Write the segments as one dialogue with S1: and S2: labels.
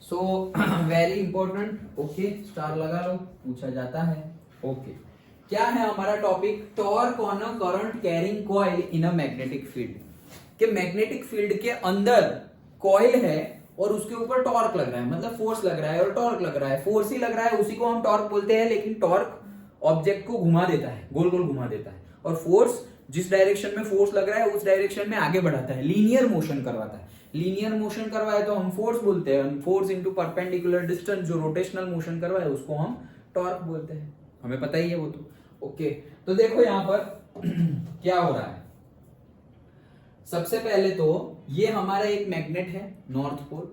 S1: So very important. Okay, star लगा लो, पूछा जाता है। ओके, क्या है हमारा topic? Torque on a current carrying coil in a magnetic field. कि मैग्नेटिक फील्ड के अंदर कॉइल है और उसके ऊपर टॉर्क लग रहा है, मतलब फोर्स लग रहा है और टॉर्क लग रहा है। फोर्स ही लग रहा है, उसी को हम टॉर्क बोलते हैं। लेकिन टॉर्क ऑब्जेक्ट को घुमा देता है, गोल गोल घुमा देता है, और फोर्स जिस डायरेक्शन में फोर्स लग रहा है उस डायरेक्शन में आगे बढ़ाता है, लीनियर मोशन करवाता है। लीनियर मोशन करवाए तो हम फोर्स बोलते हैं। फोर्स इनटू परपेंडिकुलर डिस्टेंस, जो रोटेशनल मोशन करवाए उसको हम टॉर्क बोलते हैं। हमें पता ही है वो तो। ओके, तो देखो यहां पर क्या हो रहा है। सबसे पहले तो ये हमारा एक मैग्नेट है नॉर्थ पोल,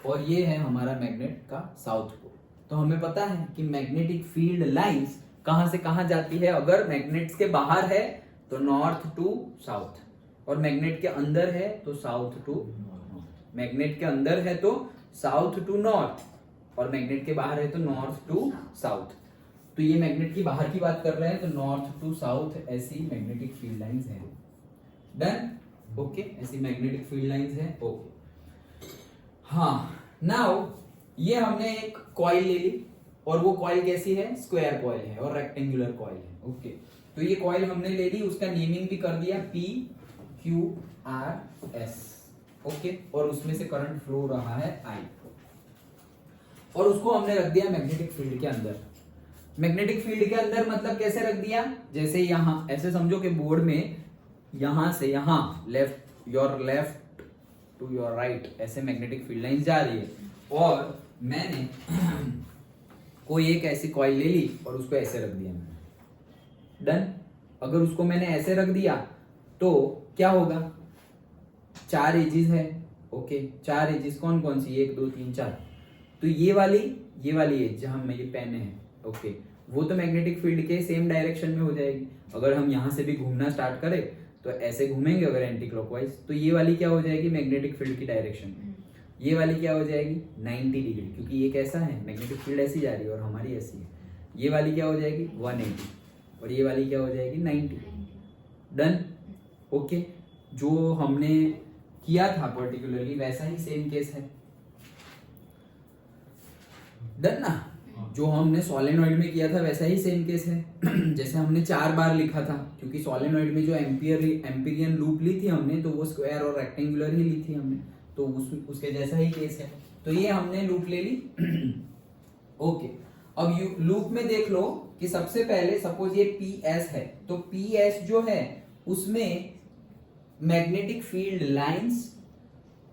S1: और ये है हमारा मैग्नेट का साउथ पोल। तो हमें पता है कि मैग्नेटिक फील्ड लाइंस कहां से कहां जाती है। अगर मैग्नेट्स के बाहर है तो नॉर्थ टू साउथ, और मैग्नेट के अंदर है तो साउथ टू नॉर्थ। मैग्नेट के अंदर है तो साउथ टू नॉर्थ, और मैग्नेट के बाहर है तो नॉर्थ टू साउथ। तो ये मैग्नेट की बाहर की बात कर रहे हैं, तो नॉर्थ टू साउथ ऐसी मैग्नेटिक फील्ड लाइंस है। डन। ओके, ऐसी मैग्नेटिक फील्ड लाइंस है। ओके, हाँ, नाउ ये हमने एक कॉइल ले ली, और वो कॉइल कैसी है? स्क्वायर कॉइल है और रेक्टेंगुलर कॉइल है। ओके, तो ये कॉइल हमने ले ली, उसका नेमिंग भी कर दिया P Q R S। Okay, और उसमें से करंट फ्लो रहा है I, और उसको हमने रख दिया मैग्नेटिक फील्ड के अंदर। मैग्नेटिक फील्ड के अंदर मतलब कैसे रख दिया? जैसे यहां ऐसे समझो कि बोर्ड में यहां से यहां left, your left to your right, ऐसे मैग्नेटिक फील्ड लाइन जा रही है, और मैंने कोई एक ऐसी कॉइल ले ली और उसको ऐसे रख दिया मैंने। डन। अगर उसको मैंने ऐसे रख दिया तो क्या होगा? 4 एजेस है। ओके, 4 एजेस कौन कौन सी? 1 2 3 4। तो ये वाली एज जहां में ये पेन है, ओके, वो तो मैग्नेटिक फील्ड के सेम डायरेक्शन में हो जाएगी। अगर हम यहां से भी घूमना स्टार्ट करें तो ऐसे घूमेंगे अगर एंटी क्लॉकवाइज, तो ये वाली क्या हो जाएगी? मैग्नेटिक फील्ड की डायरेक्शन में। ये वाली क्या हो जाएगी? 90 डिग्री, क्योंकि ये कैसा है? मैग्नेटिक फील्ड ऐसी जा रही है और हमारी ऐसी है। ये वाली क्या हो जाएगी? 180, और ये वाली क्या हो जाएगी? 90। डन। ओके, जो हमने किया था पर्टिकुलरली वैसा ही सेम केस है। डन ना? जो हमने सोलेनॉइड में किया था वैसा ही सेम केस है। जैसे हमने 4 बार लिखा था, क्योंकि सोलेनॉइड में जो एम्पीरियन लूप ली थी हमने, तो वो स्क्वायर और रेक्टेंगुलर ही ली थी हमने, तो उसके जैसा ही केस है। तो ये हमने लूप ले ली। ओके, अब लूप में देख लो कि सबसे पहले सपोज ये PS है, तो PS जो है उसमें मैग्नेटिक फील्ड लाइंस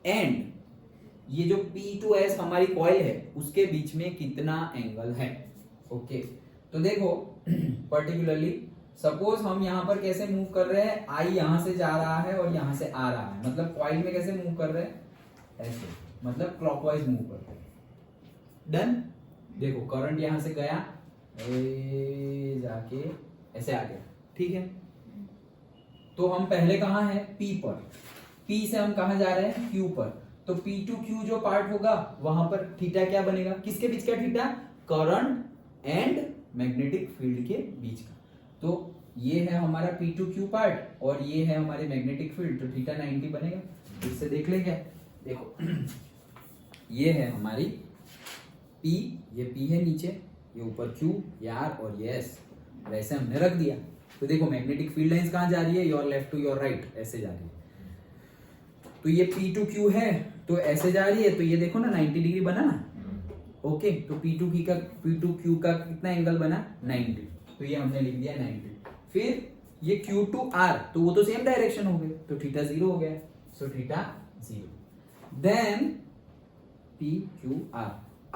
S1: एंड ये जो P2S हमारी कॉइल है उसके बीच में कितना एंगल है। ओके, तो देखो पर्टिकुलरली सपोज हम यहां पर कैसे मूव कर रहे हैं, I यहां से जा रहा है और यहां से आ रहा है, मतलब कॉइल में कैसे मूव कर रहे हैं? ऐसे, मतलब क्लॉकवाइज मूव कर रहे हैं। डन। देखो करंट यहां से गया, जाके ऐसे आ गया, ठीक है। तो हम पहले कहां है? P पर। P से हम कहां जा रहे हैं? Q पर। तो P to Q जो पार्ट होगा वहां पर थीटा क्या बनेगा? किसके बीच का theta? Current and magnetic field के बीच का। तो ये है हमारा P to Q पार्ट और ये है हमारे मैग्नेटिक फील्ड, तो थीटा 90 बनेगा। इससे देख ले क्या? देखो ये है हमारी P, ये P है नीचे, ये ऊपर Q, ये R और ये S, वैसे हमने रख दिया। तो देखो मैग्नेटिक फील्ड लाइंस कहां जा रही है? Your left to your right, ऐसे जा रही है। तो ये P to Q है तो ऐसे जा रही है, तो ये देखो ना 90 डिग्री बना ना। ओके, तो P to Q का कितना एंगल बना? 90। तो ये हमने लिख दिया 90। फिर ये Q to R, तो वो तो सेम डायरेक्शन हो गए, तो थीटा 0 हो गया, so theta 0। Then P Q R,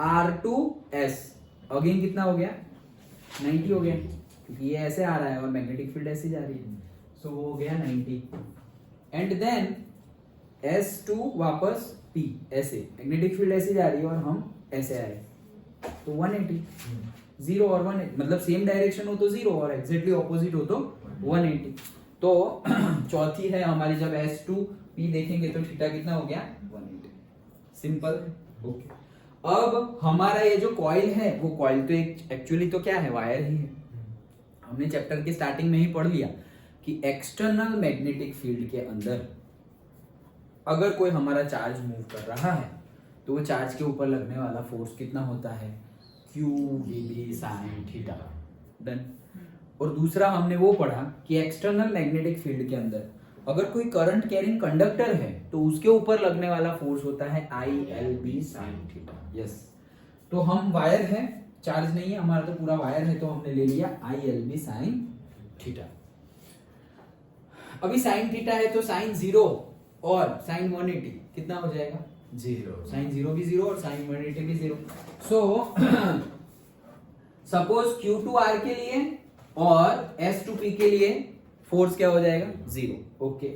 S1: R to S again कितना हो गया? 90 हो गया, क्योंकि ये ऐसे आ रहा है और मैग्नेटिक फील्ड ऐसे जा रही है, सो वो हो गया 90। एंड देन S to वापस P, ऐसे मैग्नेटिक फील्ड ऐसे जा रही है और हम ऐसे आए, तो 180। 0 और 180 मतलब सेम डायरेक्शन हो तो 0 और एग्जैक्टली ऑपोजिट हो तो 180। तो चौथी है हमारी, जब S to P देखेंगे तो थीटा कितना हो गया? 180। सिंपल। ओके, अब हमारा ये जो कॉइल है वो कॉइल तो एक्चुअली तो क्या है? वायर ही है। हमने चैप्टर के स्टार्टिंग में ही पढ़ लिया कि एक्सटर्नल मैग्नेटिक फील्ड के अंदर अगर कोई हमारा चार्ज मूव कर रहा है तो वो चार्ज के ऊपर लगने वाला फोर्स कितना होता है, Q dB sine theta. Done. और दूसरा हमने वो पढ़ा कि एक्सटर्नल मैग्नेटिक फील्ड के अंदर अगर कोई करंट कैरिंग कंडक्टर है तो उसके ऊपर लगने वाला फोर्स होता है ILB साइन थीटा। यस, तो हम वायर है, चार्ज नहीं है हमारा, तो पूरा वायर है, तो हमने ले लिया ILB साइन थीटा। अभी साइन थीटा है तो साइन 0 और साइन 180 कितना हो जाएगा, 0। साइन 0 भी 0 और साइन 180 भी 0। सो सपोज Q2R के लिए और S2P के लिए फोर्स क्या हो जाएगा, 0। ओके,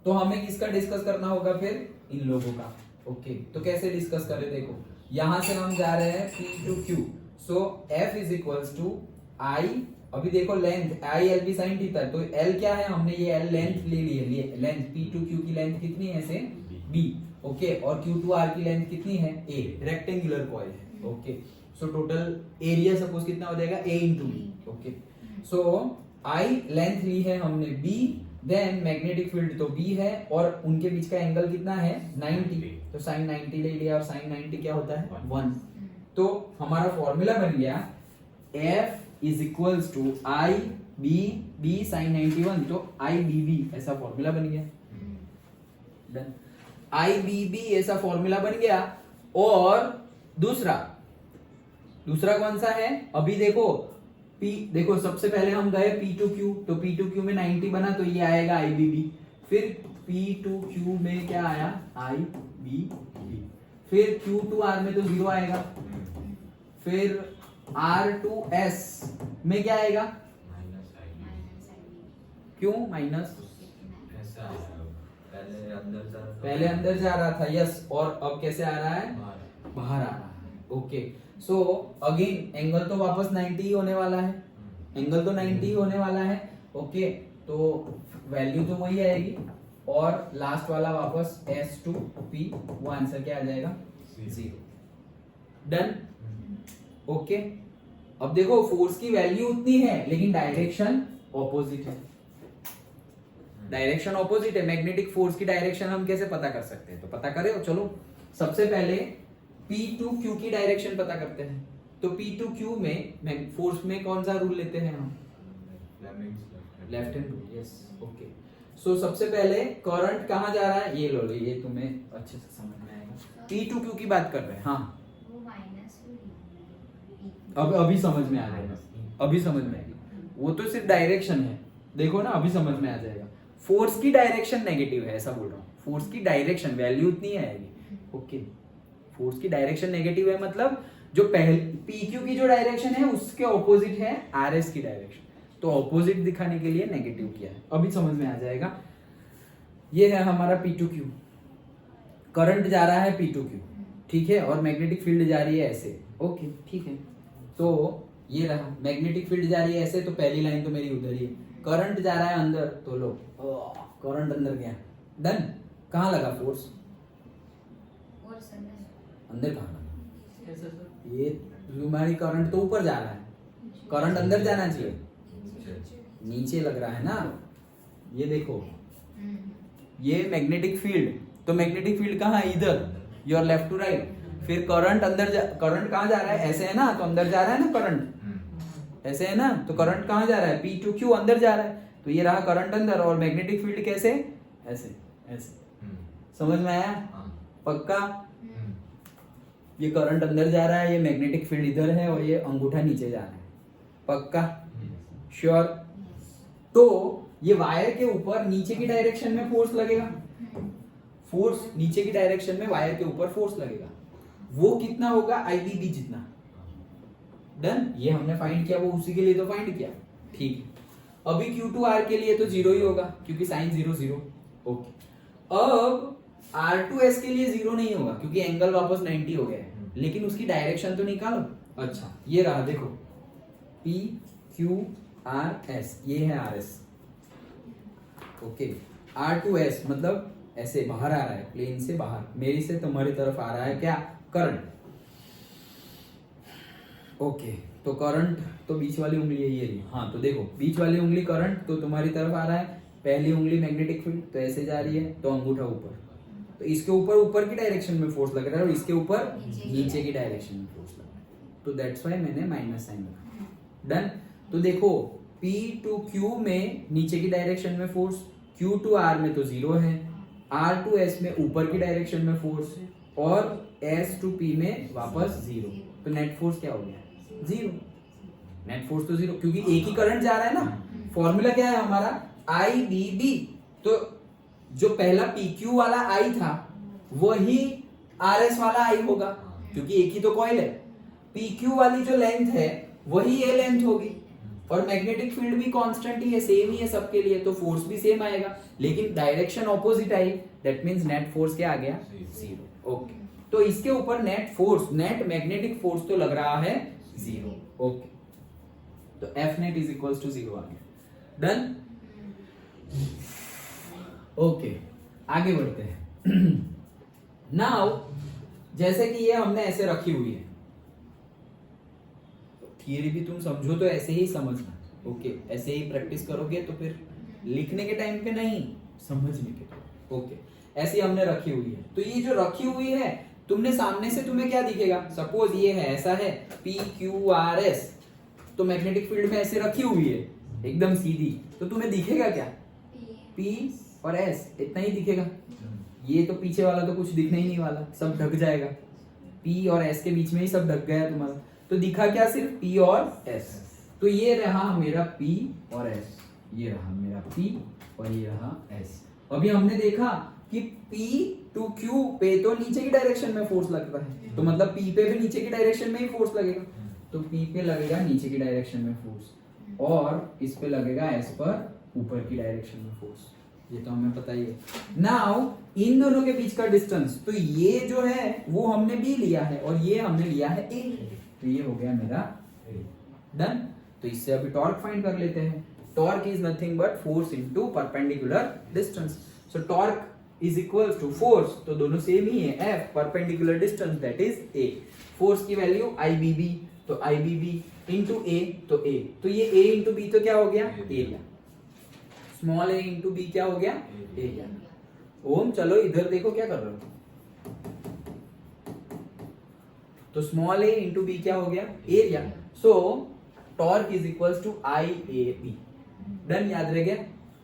S1: तो हमें किसका डिस्कस करना होगा फिर, इन लोगों का। ओके, तो कैसे डिस्कस करें, देखो यहां से हम जा रहे हैं P to Q, so F is equals to I, अभी देखो लेंथ ILB साइन थीटा, तो L क्या है, हमने ये L लेंथ ले ली है, लेंथ P to Q की लेंथ कितनी है ऐसे B। ओके, और Q to R की लेंथ कितनी है, A, रेक्टेंगुलर कॉइल है। Okay, so total area suppose कितना हो जाएगा, A into B। Okay, so I length ली है हमने B, देन मैग्नेटिक फील्ड तो B है और उनके बीच का एंगल कितना है 90, तो साइन 90 ले लिया और साइन 90 क्या होता है 1। तो हमारा फॉर्मूला बन गया F is equals to I B B sine 91, तो आई बी बी ऐसा फॉर्मूला बन गया। डन, आई बी बी ऐसा फॉर्मूला बन गया। और दूसरा कौन सा है, अभी देखो P, देखो सबसे पहले हम गए P to Q, तो P to Q में 90 बना, तो ये आएगा IBB। फिर P to Q में क्या आया, IBB। फिर Q to R में तो 0 आएगा। फिर R to S में क्या आएगा, क्यों माइनस, पहले अंदर जा रहा था। यस, और अब कैसे आ रहा है, बाहर आ रहा है। ओके, सो अगेन एंगल तो वापस 90 ही होने वाला है, एंगल तो 90 ही होने वाला है। ओके, तो वैल्यू तो वही आएगी और लास्ट वाला वापस S2P, वो आंसर क्या आ जाएगा, 0। डन। ओके, अब देखो फोर्स की वैल्यू उतनी है लेकिन डायरेक्शन ऑपोजिट है, डायरेक्शन ऑपोजिट है। मैग्नेटिक फोर्स की डायरेक्शन हम कैसे पता कर सकते हैं, तो पता करें। चलो सबसे पहले P to Q की डायरेक्शन पता करते हैं। तो P to Q में फोर्स में कौन सा रूल लेते हैं हम, left hand rule. Yes, okay. So सबसे पहले करंट कहां जा रहा है, ये लो, ये तुम्हें अच्छे से समझ में आएगा। P to Q की बात कर रहे हैं, हाँ अब अभी समझ में आ जाएगा, अभी समझ में आएगी। वो तो सिर्फ डायरेक्शन है, देखो ना अभी समझ में आ जाएगा। फोर्स की डायरेक्शन नेगेटिव है, ऐसा बोल रहा हूँ। फोर्स की डायरेक्शन वैल्यू उतनी आएगी। ओके, फोर्स की डायरेक्शन नेगेटिव है मतलब जो पहले PQ की जो डायरेक्शन है उसके ऑपोजिट है RS की डायरेक्शन, तो ऑपोजिट दिखाने के लिए नेगेटिव किया है, अभी समझ में आ जाएगा। ये है हमारा P to Q, करंट जा रहा है P to Q, ठीक है, और मैग्नेटिक फील्ड जा रही है ऐसे। ओके, ठीक है, तो ये रहा मैग्नेटिक फील्ड जा रही है ऐसे, तो पहली लाइन तो मेरी उधर ही है। करंट जा रहा है अंदर, तो लो करंट अंदर गया। डन। कहाँ लगा फोर्स, अंदर कहाँ लगा, ये तुम्हारी करंट तो ऊपर जा रहा है, करंट अंदर जाना चाहिए, नीचे लग रहा है ना। ये देखो ये मैग्नेटिक फील्ड, तो मैग्नेटिक फील्ड कहाँ है, इधर, योर लेफ्ट टू राइट। फिर करंट अंदर करंट कहाँ जा रहा है, ऐसे है ना, तो अंदर जा रहा है ना करंट, ऐसे है ना, तो करंट कहाँ जा रहा है, P to Q अंदर जा रहा है, तो ये रहा करंट अंदर। और मैग्नेटिक फील्ड कैसे, ऐसे ऐसे, समझ में आया, पक्का। ये करंट अंदर जा रहा है, ये मैग्नेटिक फील्ड इधर है और ये अंगूठा नीचे जा रहा है, पक्का, श्योर। तो ये वायर के ऊपर नीचे की डायरेक्शन में फोर्स लगेगा, फोर्स नीचे की डायरेक्शन में वायर के ऊपर फोर्स लगेगा, वो कितना होगा, IBB जितना। डन, ये हमने फाइंड किया, वो उसी के लिए तो फाइंड किया, ठीक है। अभी Q to R के लिए तो 0 ही होगा क्योंकि साइन 0 0। ओके, अब R to S के लिए 0 नहीं होगा क्योंकि एंगल वापस 90 हो गया है, लेकिन उसकी डायरेक्शन तो निकालो। अच्छा, ये रहा देखो P Q R S, ये है RS। Okay, R to S मतलब ऐसे बाहर आ रहा है, प्लेन से बाहर, मेरी से तुम्हारी तरफ आ रहा है क्या, करंट। ओके, तो करंट तो बीच वाली उंगली है ये रही, हाँ, तो देखो बीच वाली उंगली करंट तो तुम्हारी तरफ आ रहा है, पहली उंगली मैग्नेटिक फील्ड तो ऐसे जा रही है, तो अंगूठा ऊपर, तो इसके ऊपर ऊपर की डायरेक्शन में फोर्स लग रहा है और इसके ऊपर नीचे की डायरेक्शन में फोर्स लग रहा है, तो दैट्स व्हाई मैंने माइनस साइन रखा। डन। तो देखो P टू Q में नीचे की डायरेक्शन में फोर्स, Q टू R में तो 0 है, R टू S में ऊपर की डायरेक्शन में फोर्स और S टू P में वापस 0, तो नेट फोर्स क्या हो गया 0। नेट फोर्स तो 0 क्योंकि एक ही करंट जा रहा है ना। फॉर्मूला क्या है हमारा IBB, तो जो पहला PQ वाला I था वही RS वाला I होगा क्योंकि एक ही तो कॉइल है। PQ वाली जो लेंथ है वही ये लेंथ होगी और मैग्नेटिक फील्ड भी कांस्टेंट ही है, सेम ही है सबके लिए, तो फोर्स भी सेम आएगा, लेकिन direction opposite I, that means net force क्या आ गया 0। ओके, तो इसके ऊपर net force, net magnetic force तो लग रहा है 0। ओके, तो F net is equals to 0 आ गया। डन। ओके, आगे बढ़ते हैं। नाउ जैसे कि ये हमने ऐसे रखी हुई है, थियरी भी तुम समझो तो ऐसे ही समझना। ओके, ऐसे ही प्रैक्टिस करोगे तो फिर लिखने के टाइम पे नहीं, समझने के टाइम। ओके, ऐसी हमने रखी हुई है, तो ये जो रखी हुई है तुमने सामने से तुम्हें क्या दिखेगा, सपोज ये है ऐसा है PQRS, तो मैग्नेटिक फील्ड में ऐसे रखी हुई है एकदम सीधी, तो तुम्हें दिखेगा क्या P और S, इतना ही दिखेगा। ये तो पीछे वाला तो कुछ दिखने ही नहीं वाला, सब ढक जाएगा, P और S के बीच में ही सब ढक गया तुम्हारा, तो दिखा क्या सिर्फ P और S। तो ये रहा मेरा P और S, ये रहा मेरा P और ये रहा S। अभी हमने देखा कि P टू Q पे तो नीचे की डायरेक्शन में फोर्स लगता है, तो मतलब P पे भी नीचे की डायरेक्शन में ही फोर्स लगेगा, तो P पे लगेगा नीचे की डायरेक्शन में फोर्स और इस पे लगेगा S पर ऊपर की डायरेक्शन में फोर्स, ये तो हमें पता ही है। नाउ इन दोनों के बीच का डिस्टेंस, तो ये जो है वो हमने B लिया है और ये हमने लिया है A, तो ये हो गया मेरा डन। तो इससे अभी टॉर्क फाइंड कर लेते हैं। Torque is nothing but force into perpendicular distance, so torque is equals to force, तो दोनों सेम ही है, F perpendicular distance that is A। Force की वैल्यू IBB, तो IBB इनटू A, तो A, तो ये A इनटू B तो क्या हो गया area, small a into B क्या हो गया एरिया। ओम चलो इधर देखो क्या कर रहे हो, तो स्मॉल a इंटू बी क्या हो गया area. So torque is equals to IAB। Done, याद रह गया,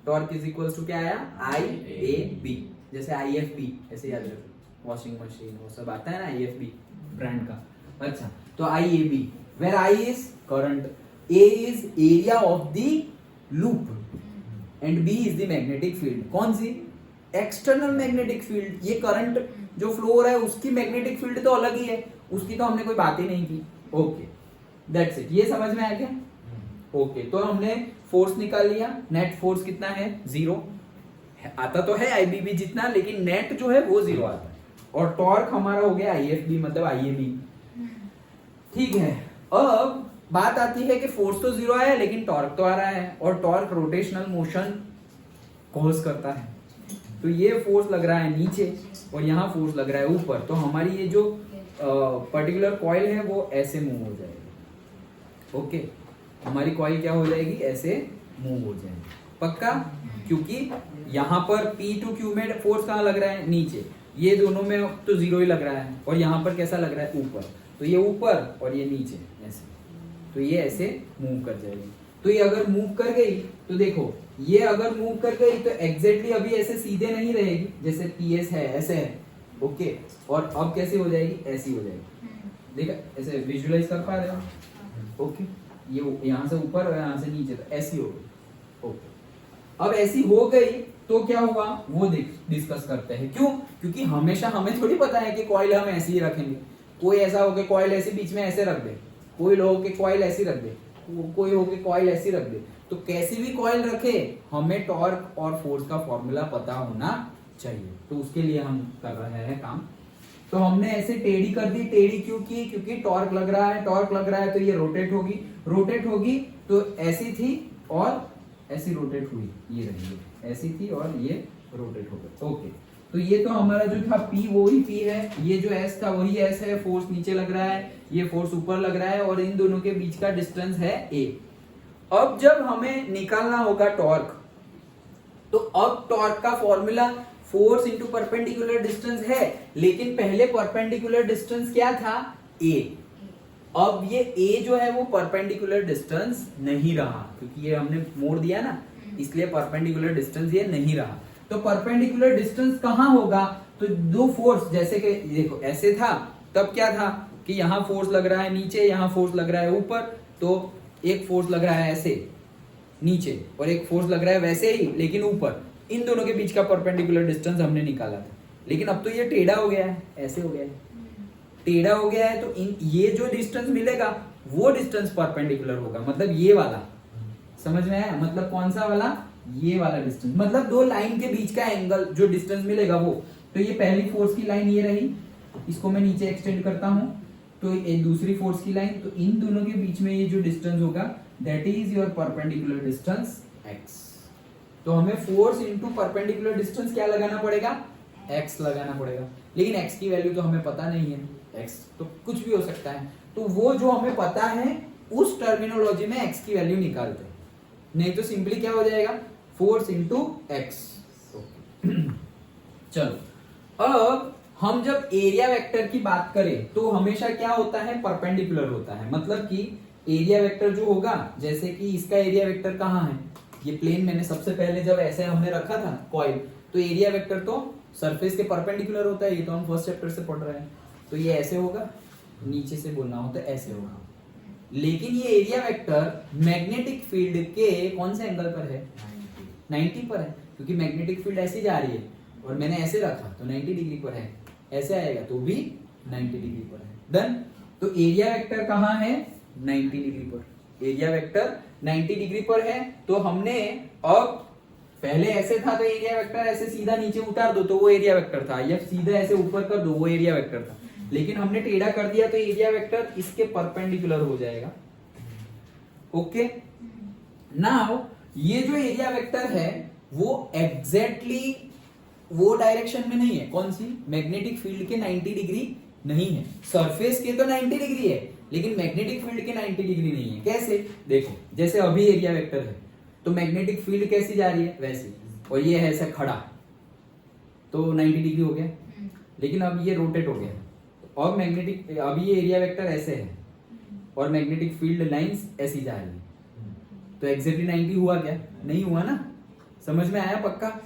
S1: टॉर्क इज इक्वल्स टू क्या आया IAB, जैसे IFB ऐसे याद रखो, वॉशिंग मशीन वो सब आता है ना IFB ब्रांड का। अच्छा, तो IAB, where I is current, A is area of the loop and B is the magnetic field. कौन सी, एक्सटर्नल मैग्नेटिक फील्ड। ये करंट जो फ्लो हो रहा है उसकी मैग्नेटिक फील्ड तो अलग ही है, उसकी तो हमने कोई बात ही नहीं की। ओके, दैट्स इट, ये समझ में आ गया। ओके, तो हमने फोर्स निकाल लिया, नेट फोर्स कितना है 0, आता तो है IBB जितना, लेकिन नेट जो है वो 0 आता है, और टॉर्क हमारा हो गया IFB मतलब IAB। ठीक है, अब बात आती है कि फोर्स तो 0 आया लेकिन टॉर्क तो आ रहा है, और टॉर्क रोटेशनल मोशन कॉज करता है, तो ये फोर्स लग रहा है नीचे और यहाँ फोर्स लग रहा है ऊपर, तो हमारी ये जो पर्टिकुलर कॉइल है वो ऐसे मूव हो जाएगी। ओके, हमारी कॉइल क्या हो जाएगी, ऐसे मूव हो जाएगी, पक्का, क्योंकि यहाँ पर P टू Q में फोर्स कहाँ लग रहा है नीचे, ये दोनों में तो 0 ही लग रहा है, और यहाँ पर कैसा लग रहा है ऊपर, तो ये ऊपर और ये नीचे ऐसे, तो ये ऐसे मूव कर जाएगी। तो ये अगर मूव कर गई तो देखो, ये अगर मूव कर गई तो एग्जैक्टली अभी ऐसे सीधे नहीं रहेगी, जैसे PS है ऐसे है, ओके, और अब कैसे हो जाएगी, ऐसी हो जाएगी। देखा, ऐसे विजुअलाइज कर पा रहे हो, ओके, ये यहाँ से ऊपर और यहाँ से नीचे, तो ऐसी हो गई। ओके, अब ऐसी हो गई तो क्या हुआ वो डिस्कस करते हैं। क्यों, क्योंकि हमेशा हमें थोड़ी पता है कि कॉइल हम ऐसे ही रखेंगे, कोई ऐसा हो कि कॉइल ऐसे बीच में ऐसे रख दे, कोई लोग के कॉइल ऐसी रख दे, कोई हो के कॉइल ऐसी रख दे, तो कैसी भी कॉइल रखे हमें टॉर्क और फोर्स का फॉर्मूला पता होना चाहिए, तो उसके लिए हम कर रहे हैं काम। तो हमने ऐसे टेढ़ी कर दी, टेढ़ी क्यों की, क्योंकि टॉर्क लग रहा है, टॉर्क लग रहा है तो ये रोटेट होगी, रोटेट होगी तो ऐसी थी और ऐसी रोटेट हुई, ये रही, ऐसी थी और ये रोटेट हो गई। ओके, तो ये तो हमारा जो था P वही P है, ये जो S था वही S है, फोर्स नीचे लग रहा है, ये फोर्स ऊपर लग रहा है, और इन दोनों के बीच का डिस्टेंस है A। अब जब हमें निकालना होगा टॉर्क, तो अब टॉर्क का formula force into perpendicular distance है, लेकिन पहले परपेंडिकुलर डिस्टेंस क्या था, a। अब ये a जो है वो परपेंडिकुलर डिस्टेंस नहीं रहा, क्योंकि ये हमने मोड़ दिया ना, इसलिए परपेंडिकुलर डिस्टेंस ये नहीं रहा। तो परपेंडिकुलर डिस्टेंस कहां होगा, तो दो फोर्स, जैसे कि देखो ऐसे था, तब क्या था कि यहाँ फोर्स लग रहा है नीचे, यहाँ फोर्स लग रहा है ऊपर, तो एक फोर्स लग रहा है ऐसे नीचे और एक फोर्स लग रहा है वैसे ही लेकिन ऊपर। इन दोनों के बीच का परपेंडिकुलर डिस्टेंस हमने निकाला था, लेकिन अब तो ये टेढ़ा हो गया है, ऐसे हो गया है, टेढ़ा हो गया है, तो इन ये जो डिस्टेंस मिलेगा वो डिस्टेंस परपेंडिकुलर होगा, मतलब ये वाला। समझ में आया, मतलब कौन सा वाला, ये वाला डिस्टेंस, मतलब दो लाइन के बीच का एंगल जो डिस्टेंस मिलेगा वो। तो ये पहली फोर्स की लाइन ये रही, इसको मैं नीचे एक्सटेंड करता हूं, तो ये दूसरी फोर्स की लाइन, तो इन दोनों के बीच में ये जो डिस्टेंस होगा that is your perpendicular distance x। तो हमें फोर्स इनटू परपेंडिकुलर डिस्टेंस क्या लगाना पड़ेगा, x लगाना पड़ेगा, लेकिन x की वैल्यू तो हमें पता नहीं है, x तो कुछ भी हो सकता है, तो वो जो हमें पता है उस टर्मिनोलॉजी में x की वैल्यू निकालते हैं, नहीं तो सिंपली क्या हो जाएगा, फोर्स इनटू x। चलो अब हम जब एरिया वेक्टर की बात करें तो हमेशा क्या होता है, परपेंडिकुलर होता है, मतलब कि एरिया वेक्टर जो होगा, जैसे कि इसका एरिया वेक्टर कहाँ है, ये प्लेन मैंने सबसे पहले जब ऐसे हमने रखा था कॉइल, तो एरिया वेक्टर तो सरफेस के परपेंडिकुलर होता है, ये तो हम फर्स्ट चैप्टर से पढ़ रहे हैं, तो ये ऐसे होगा, नीचे से बोलना हो तो ऐसे होगा। लेकिन ये एरिया वेक्टर मैग्नेटिक फील्ड के कौन से एंगल पर है, 90 पर है, क्योंकि मैग्नेटिक फील्ड ऐसी जा रही है और मैंने ऐसे रखा तो 90 डिग्री पर है, ऐसे आएगा तो भी 90 डिग्री पर है। डन। तो एरिया वेक्टर कहाँ है, 90 डिग्री पर, एरिया वेक्टर 90 डिग्री पर है। तो हमने अब पहले ऐसे था तो एरिया वेक्टर ऐसे सीधा नीचे उतार दो तो वो एरिया वेक्टर था, या सीधा ऐसे ऊपर कर दो वो एरिया वेक्टर था, लेकिन हमने टेढ़ा कर दिया तो एरिया वेक्टर इसके परपेंडिकुलर हो जाएगा। ओके, नाउ ये जो एरिया वेक्टर है वो एग्जैक्टली वो डायरेक्शन में नहीं है, कौन सी, मैग्नेटिक फील्ड के 90 डिग्री नहीं है, सरफेस के तो 90 डिग्री है लेकिन मैग्नेटिक फील्ड के 90 डिग्री नहीं है। कैसे, देखो जैसे अभी एरिया वेक्टर है तो मैग्नेटिक फील्ड कैसी जा रही है वैसे, और ये है ऐसा खड़ा तो 90 डिग्री हो गया, लेकिन अब ये रोटेट हो गया और मैग्नेटिक, अभी ये एरिया वेक्टर ऐसे है और मैग्नेटिक फील्ड लाइंस ऐसी जा रही है, तो एग्जैक्टली 90 हुआ क्या, नहीं हुआ ना, समझ में आया पक्का।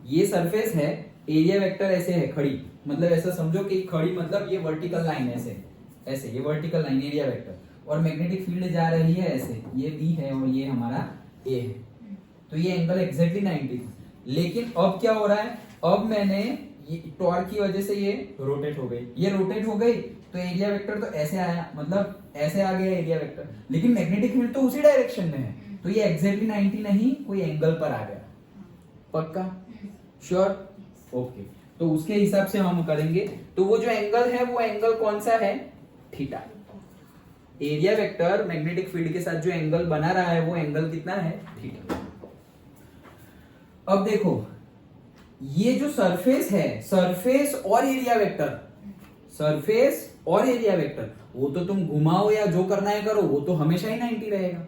S1: ये सरफेस है, एरिया वेक्टर ऐसे है खड़ी, मतलब ऐसा समझो कि खड़ी मतलब ये वर्टिकल लाइन ऐसे ऐसे, ये वर्टिकल लाइन एरिया वेक्टर, और मैग्नेटिक फील्ड जा रही है ऐसे, ये बी है और ये हमारा ए है, तो ये एंगल एग्जैक्टली 90 था। लेकिन अब क्या हो रहा है, अब मैंने ये टॉर्क की वजह से ये रोटेट हो गई, ये रोटेट हो गई तो एरिया वेक्टर तो ऐसे आया, मतलब ऐसे आ गया एरिया वेक्टर, लेकिन मैग्नेटिक फील्ड तो उसी डायरेक्शन में है, तो ये एग्जैक्टली 90 नहीं, कोई एंगल पर आ गया, पक्का, श्योर, ओके। तो उसके हिसाब से हम करेंगे, तो वो जो एंगल है वो एंगल कौन सा है, theta. Area vector magnetic field के साथ जो एंगल बना रहा है वो एंगल कितना है, थीटा। अब देखो ये जो सरफेस है, सरफेस और एरिया वेक्टर, सरफेस और एरिया वेक्टर, वो तो तुम घुमाओ या जो करना है करो, वो तो हमेशा ही 90 रहेगा,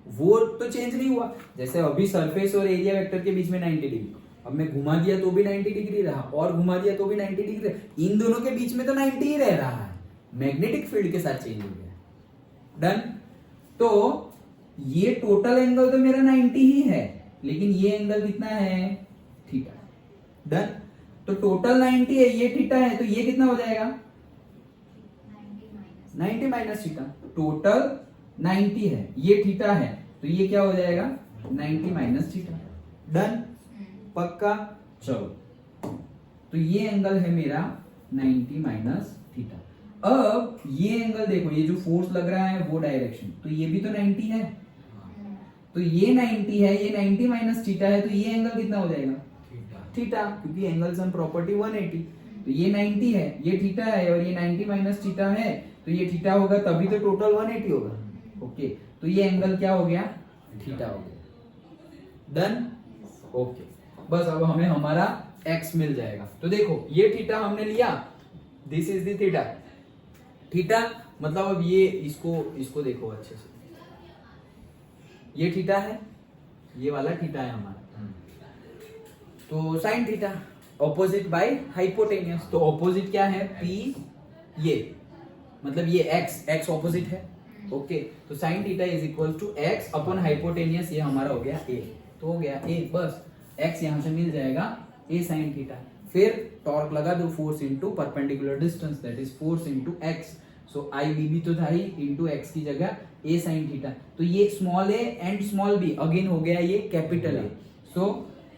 S1: वो तो चेंज नहीं हुआ। जैसे अभी सरफेस और एरिया वेक्टर के बीच में 90 डिग्री, अब मैं घुमा दिया तो भी 90 डिग्री रहा और घुमा दिया तो भी 90 डिग्री, इन दोनों के बीच में तो 90 ही रह रहा है, मैग्नेटिक फील्ड के साथ चेंज हो गया। डन। तो ये टोटल एंगल तो मेरा 90 ही है, लेकिन ये एंगल कितना है, थीटा। डन। तो टोटल 90 है, ये थीटा है, तो ये कितना हो जाएगा, 90 माइनस थीटा। टोटल 90 है, ये थीटा है, तो ये क्या हो जाएगा, 90 माइनस थीटा। डन, पक्का। चलो तो ये एंगल है मेरा 90 माइनस थीटा। अब ये एंगल देखो, ये जो फोर्स लग रहा है वो डायरेक्शन, तो ये भी तो 90 है, तो ये 90 है, ये 90 माइनस थीटा है, तो ये एंगल कितना हो जाएगा, थीटा, क्योंकि एंगल सम प्रॉपर्टी 180, तो ये 90 है, ये थीटा है, और ये 90 माइनस थीटा है, तो ये थीटा होगा तभी तो टोटल 180 होगा। ओके, तो ये एंगल क्या हो गया, थीटा हो गया। डन, ओके, बस अब हमें हमारा x मिल जाएगा। तो देखो ये थीटा हमने लिया, this is the theta, theta मतलब अब ये इसको देखो अच्छे से, ये थीटा है, ये वाला थीटा है हमारा, तो sine theta, opposite by hypotenuse. तो ऑपोजिट क्या है, पी, ये मतलब ये एक्स ऑपोजिट है। ओके, तो sine theta is equal to x upon hypotenuse, ये हमारा हो गया ए। तो हो गया ए, बस एक्स यहां से मिल जाएगा ए साइन थीटा। फिर टॉर्क लगा दो, force into perpendicular distance that is force into x. So I B भी तो था ही, इंटू एक्स की जगह ए साइन थीटा। तो ये small a and small b again हो गया ये capital A. So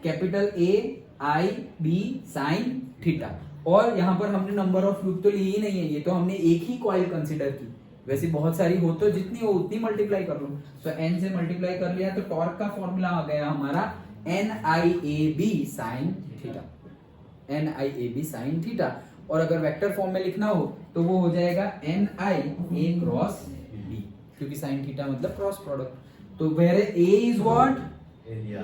S1: capital A I B sine theta. और यहाँ पर हमने नंबर ऑफ लूप तो ली ही नहीं है, ये तो हमने एक ही कॉइल कंसीडर की। वैसे बहुत सारी हो तो जितनी हो उतनी मल्टीप्लाई कर लो। तो n से मल्टीप्लाई कर लिया तो टॉर्क का फॉर्मूला आ गया हमारा NIAB sin theta, NIAB sin theta. और अगर वेक्टर फॉर्म में लिखना हो तो वो हो जाएगा NIA क्रॉस B, क्योंकि sin थीटा मतलब क्रॉस प्रोडक्ट। तो where A is what,
S2: area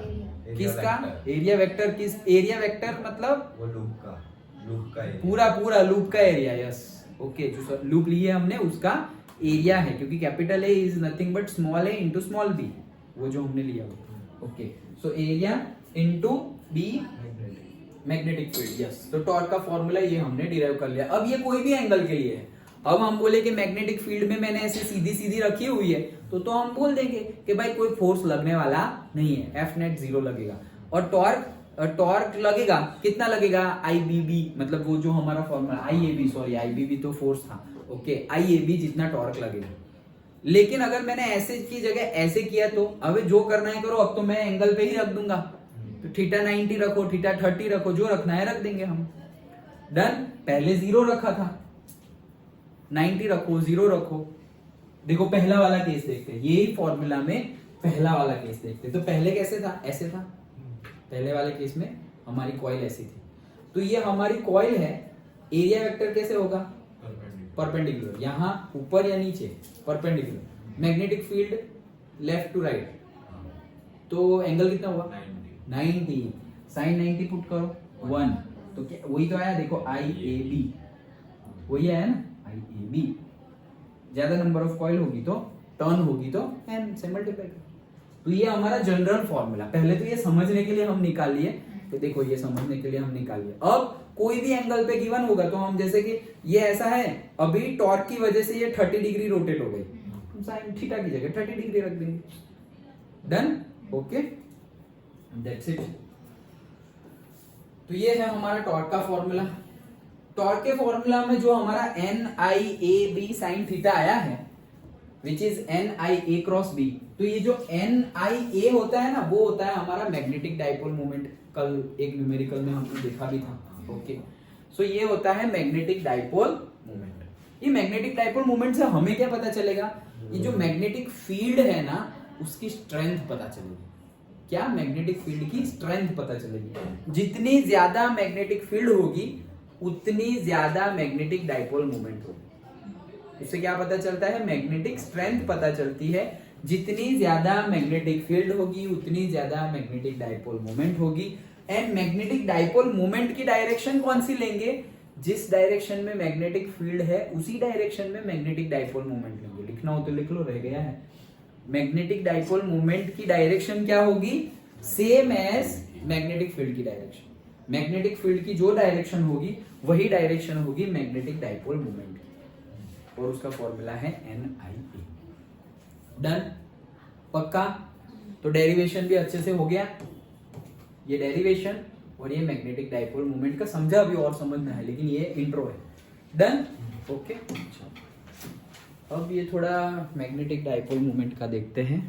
S1: किसका, एरिया वेक्टर। किस एरिया वेक्टर मतलब
S2: वो लूप का एरिया,
S1: पूरा लूप का एरिया। यस, ओके, जो लूप लिए हमने उसका एरिया है, क्योंकि capital A is nothing but small a into small b, वो जो हमने लिया वो। Okay, so area into B magnetic field. Yes, तो टॉर्क का फॉर्मूला ये हमने डिराइव कर लिया। अब ये कोई भी एंगल के लिए है। अब हम बोले कि मैग्नेटिक फील्ड में मैंने ऐसे सीधी रखी हुई है, तो हम बोल देंगे कि भाई कोई फोर्स लगने वाला नहीं है, एफ नेट 0 लगेगा। और टॉर्क लगेगा, कितना लगेगा, IBB, मतलब वो जो हमारा फॉर्मूला IAB तो फोर्स था। ओके, IAB जितना टॉर्क लगेगा। लेकिन अगर मैंने ऐसे की जगह ऐसे किया तो अब जो करना है करो, अब तो मैं एंगल पे ही रख दूंगा। तो थीटा 90 रखो, थीटा 30 रखो, जो रखना है रख देंगे हम। डन। पहले 0 रखा था, 90 रखो, 0 रखो। देखो पहला वाला केस देखते हैं, यही फॉर्मूला में पहला वाला केस देखते हैं। तो पहले कैसे था, ऐसे था। पहले वाले केस में हमारी कॉइल ऐसी थी। तो ये हमारी कॉइल है, एरिया वेक्टर कैसे होगा, परपेंडिकुलर, यहां ऊपर या नीचे, perpendicular. Magnetic field left to right, तो एंगल कितना हुआ, 90। साइन 90 पुट करो 1, तो क्या वही तो आया, देखो IAB वही आया ना, IAB। ज्यादा नंबर ऑफ कॉइल होगी तो टर्न होगी तो n से मल्टीप्लाई करो। तो ये हमारा जनरल फॉर्मूला। पहले तो ये समझने के लिए हम निकाल लिए, तो देखो ये समझने के लिए हम निकाल लिए। अब कोई भी एंगल पे गिवन होगा तो हम, जैसे कि ये ऐसा है, अभी टॉर्क की वजह से ये 30 डिग्री रोटेट हो गई, हम साइन थीटा की जगह 30 डिग्री रख देंगे। डन। Okay, that's it. तो ये है हमारा टॉर्क का फॉर्मूला। टॉर्क के फॉर्मूला में जो हमारा NIAB sin थीटा आया है, which is NIA cross B, तो ये जो NIA होता है ना, वो होता है हमारा मैग्नेटिक डाइपोल मोमेंट। कल एक न्यूमेरिकल में हमने देखा भी था। ओके, सो ये होता है मैग्नेटिक डाइपोल मोमेंट। ये मैग्नेटिक डाइपोल मोमेंट से हमें क्या पता चलेगा, ये जो मैग्नेटिक फील्ड है ना, उसकी स्ट्रेंथ पता चलेगी। क्या, मैग्नेटिक फील्ड की स्ट्रेंथ पता चलेगी। जितनी ज्यादा मैग्नेटिक फील्ड होगी उतनी ज्यादा मैग्नेटिक डाइपोल मोमेंट होगी। इससे क्या पता चलता है, मैग्नेटिक स्ट्रेंथ पता चलती है। जितनी ज्यादा मैग्नेटिक फील्ड होगी उतनी ज्यादा मैग्नेटिक डाइपोल मोमेंट होगी। एंड मैग्नेटिक डाइपोल मोमेंट की डायरेक्शन कौन सी लेंगे, जिस डायरेक्शन में मैग्नेटिक फील्ड है उसी डायरेक्शन में मैग्नेटिक डाइपोल मोमेंट लेंगे। लिखना हो तो लिख लो, रह गया है। मैग्नेटिक डाइपोल मोमेंट की डायरेक्शन क्या होगी, सेम एज मैग्नेटिक फील्ड की डायरेक्शन। मैग्नेटिक फील्ड की जो डायरेक्शन होगी वही डायरेक्शन होगी मैग्नेटिक डाइपोल मोमेंट की, और उसका फॉर्मूला है NIA। डन, पक्का। तो डेरिवेशन भी अच्छे से हो गया, ये डेरिवेशन और ये मैग्नेटिक डाइपोल मोमेंट का समझा, अभी और समझना है, लेकिन ये इंट्रो है। डन। ओके, अब ये थोड़ा मैग्नेटिक डाइपोल मोमेंट का देखते हैं।